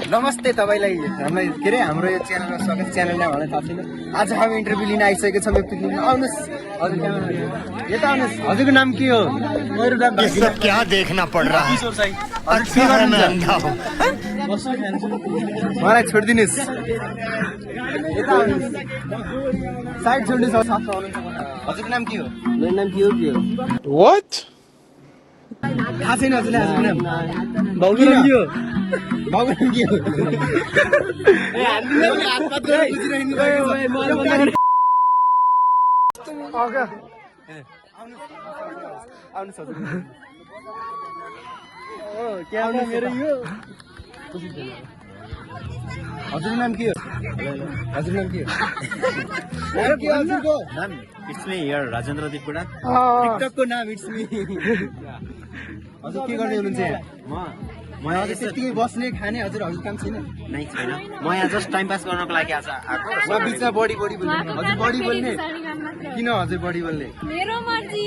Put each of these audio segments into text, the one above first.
नमस्ते तपाईलाई हामीलाई के रे हाम्रो यो च्यानलमा स्वागत च्यानल नै मलाई थाहा छैन। आज हामी इन्टरभ्यु लिन आइसकेको छौँ व्यक्ति लिन। आउनुस् हजुर क्यामेरा यता आउनुस्। हजुरको नाम के हो? मेरो नाम ये सब क्या देखना पड़ रहा है? अच्छा है मैं अंधा हूं। मलाई छोडिदिनुस्। यता आउनुस्। साइड छोड्नुस् साथमा आउनुहुन्छ। हजुरको नाम के हो? मेरो नाम के हो? What? थाहा छैन हजुरले हजुरको नाम? बाउको नाम के हो? बाउको नाम के हो? हात पात्र बुझिरहनु भएको छ। आउनुहोस् हजुर। के आउनु मेरो यो? हजुरको नाम के हो? हजुरको नाम के हो? नाम के हो हजुरको? नाम इट्स मी हियर राजेन्द्र दीप बुढा। टिकटकको नाम इट्स मी। हजुर के गर्दै हुनुहुन्छ यहाँ? म हजुर त्यतिकै बस्ने खाने हजुर काम छैन? नै छैन, म यहाँ जस्ट टाइम पास गर्नको लागि आज आएको। उहाँ बिचमा बडी बोल्ने हजुर बडी बोल्ने किन हजुर बडी बोल्ने? मेरो मर्जी।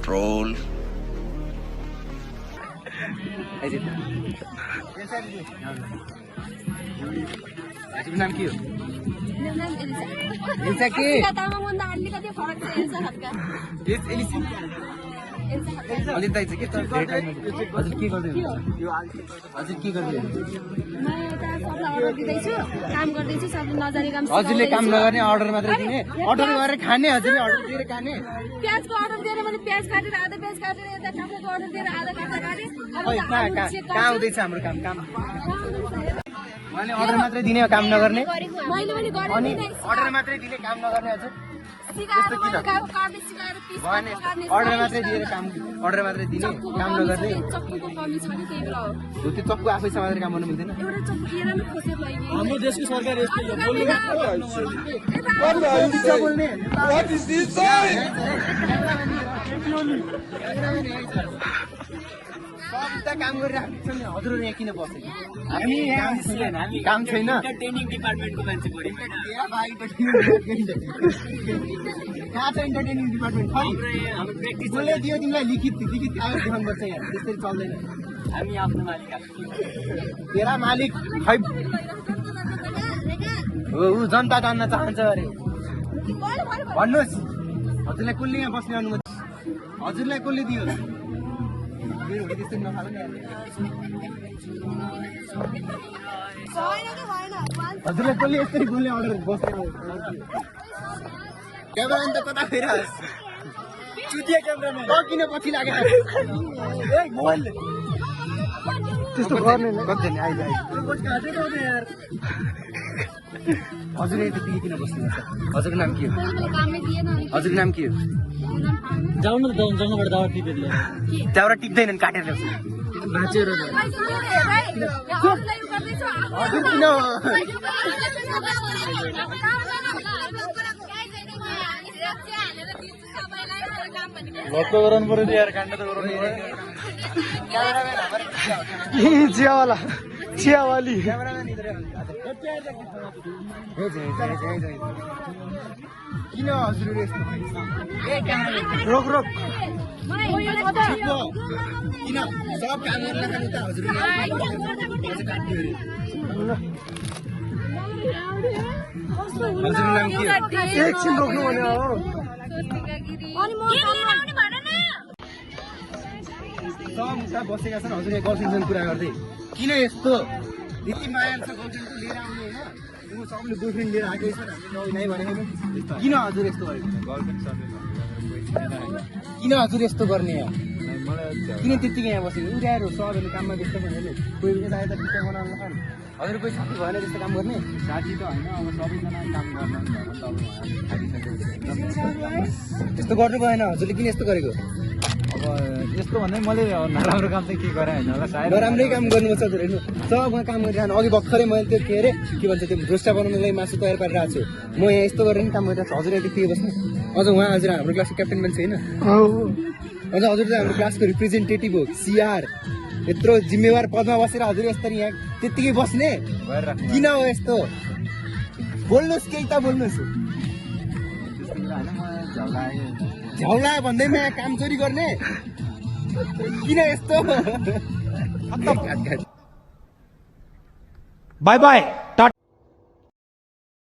Troll. हजुरको नाम के हो? मेरो नाम एलिसा। एलिसा के? तामाङभन्दा अलिकति फरक छ Elisa Khadka. Elisa Elisa Khadka. अलिक दाइ चाहिँ के हजुर के गर्दै हुनुहुन्छ? हजुर के गर्दै हुनुहुन्छ? म यता सबलाई अर्डर दिँदैछु, काम गर्दैछु, सबले नजाने काम हजुरले काम नगर्ने अर्डर मात्रै दिने? अर्डर गरेर खाने हजुरले अर्डर दिएर खाने? प्याजको अर्डर दिएर मैले प्याज काटेर आधा प्याज काटेर यता काँक्राको अर्डर दिएर आधा काँक्रा काटेँ। अब खै त आलु कहाँ चेक कहाँ आउँदैछ हाम्रो काम? उहाँले अर्डर मात्रै दिने काम नगर्ने? मैले पनि गरेँ अनि नि अर्डर मात्रै दिने काम नगर्ने हजुर? सिकाएर मैले काट्ने सिकाएर पिस भएन काट्ने अर्डर मात्रै दिएर काम अर्डर मात्रै दिने काम नगर्ने? चक्कुको कमी छ नि त्यही भएर हो। हो त्यो चक्कु आफै समातेर काम गर्नु मिल्दैन? एउटा चक्कु दिएर नै खोसेर लैगे। हाम्रो देशको सरकार यस्तो बोल्ने सब काम गरिरहेको छ नि हजुर यहाँ किन बस्छ? हामी काम छैन। ट्रेनिङ डिपार्टमेन्टको मान्छे पऱ्यो। कहाँ छ इन्टरटेनिङ डिपार्टमेन्ट? खै कसले दियो तिमीलाई लिखित कागज देखाउनु पर्छ यहाँ, त्यस्तरी चल्दैन। हामी आफ्नो मालिक तेरा मालिक खै हो ऊ जनता जान्न चाहन्छ अरे भन्नुहोस्। हजुरलाई कसले यहाँ बस्ने अनुमति? हजुरलाई कसले दियो? मेरो हो त्यस्तै नखानु नि। हजुरलाई कसले यस्तरी बोल्ने अर्डर बस्ने? क्यामेराम्यान त कता गइरहेस्? चुतिया क्यामेराम्यान किन पछि लागेर? मोबाइल त्यस्तो गर्ने गर्दैन अहिले हजुरले त्यतिकै किन बस्नुहुन्छ? हजुरको नाम के हो? कामै दिएन अनि हजुरको नाम के हो? जाउँ न त जङ्गलबाट दावा टिपेर ल्याएर। त्यहाँबाट टिप्दैनन् काटेर ल्याउँछ। भाँचेर हजुर किन भक्क गराउनु पर्यो नि यार, काण्ड त गराउनु पर्यो। चियावाला चियावाली किन हजुरले यस्तो रोक रोक किन सब काम गर्न खानु त हजुरले हजुरको नाम के हो? एकछिन रोक्नु भने हो। सब उता बसेका छन् हजुर यहाँ गर्लफ्रेन्डसँग कुरा गर्दै। किन यस्तो यति माया छ गर्लफ्रेन्डको लिएर आउने होइन? ऊ सबले बोयफ्रेन्ड लिएर आएकै छ नै भनेको किन हजुर यस्तो गरेको? किन हजुर यस्तो गर्ने? किन त्यत्तिकै यहाँ बसेको? उनीहरू सबैले काममा व्यस्त भनेर कोही यता यता पिक्चर बनाउन खान्। हजुर कोही साथी भएन त्यस्तो काम गर्ने? साथी त होइन, अब सबैजना काम गर्न त्यस्तो गर्नु भएन। हजुरले किन यस्तो गरेको? अब यस्तो भन्दै मैले नराम्रो काम चाहिँ के गरेँ होइन होला सायद। नराम्रै काम गर्नुपर्छ हजुर हेर्नु। सबमा काम गरिरहनु अघि भर्खरै मैले त्यो के अरे के भन्छ त्यो ढोस्टा बनाउनको लागि मासु तयार पारिरहेको छु। म यहाँ यस्तो गरेर नि काम गरिरहेको छु। हजुर यहाँ त्यतिकै बस्नु। अझ उहाँ हजुर हाम्रो क्लासको क्याप्टेन मान्छे होइन? अझ हजुर त हाम्रो क्लासको रिप्रेजेन्टेटिभ हो सिआर। यत्रो जिम्मेवार पदमा बसेर हजुर यसरी यहाँ त्यत्तिकै बस्ने किन हो यस्तो? बोल्नुहोस् केही त बोल्नुहोस्। झौला भन्दैमा काम चोरी गर्ने किन यस्तो? Bye bye.